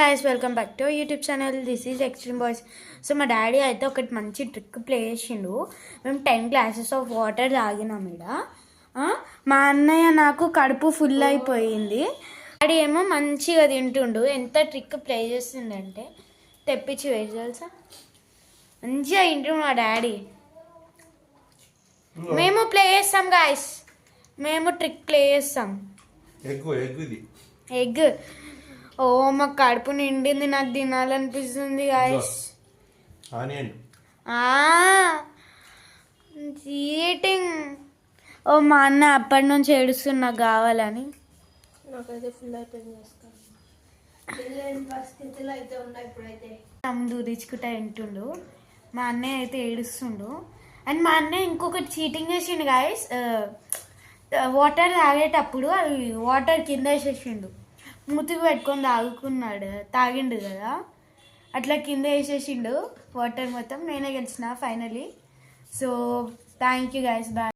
guys, welcome back to our YouTube channel. This is Extreme Boys. So మా daddy అయితే ఒకటి మంచి trick play చేసిండు. మేము 10 గ్లాసెస్ ఆఫ్ వాటర్ తాగినాం ఈడ. మా అన్నయ్య నాకు కడుపు ఫుల్ అయిపోయింది. డాడీ ఏమో మంచిగా తింటుండు. ఎంత ట్రిక్ ప్లే చేస్తుండంటే తెప్పించి వేసి తెలుసా, మంచిగా తింటుండు మా డాడీ. మేము ప్లే చేస్తాం గాయస్, మేము ట్రిక్ ప్లే చేస్తాం. ఎగ్ ఓ మా కడుపు నిండింది, నాకు తినాలనిపిస్తుంది గాయస్. చీటింగ్. ఓ మా అన్న అప్పటి నుంచి ఏడుస్తున్నా కావాలని. నాకైతే ఫుల్ అయిపోయింది. పరిస్థితులు అయితే ఉన్నాయి ఇప్పుడైతే. దూరించుకుంటా తింటుండు. మా అన్నయ్య అయితే ఏడుస్తుండు. అండ్ మా అన్నయ్య ఇంకొకటి చీటింగ్ చేసిండు గాయస్. వాటర్ తాగేటప్పుడు అది వాటర్ కింద వేసేసిండు. మూతికి పెట్టుకొని తాగిండు కదా, అట్లా కింద వేసేసిండు వాటర్ మొత్తం. నేనే గెలిచిన finally. So thank you guys, bye.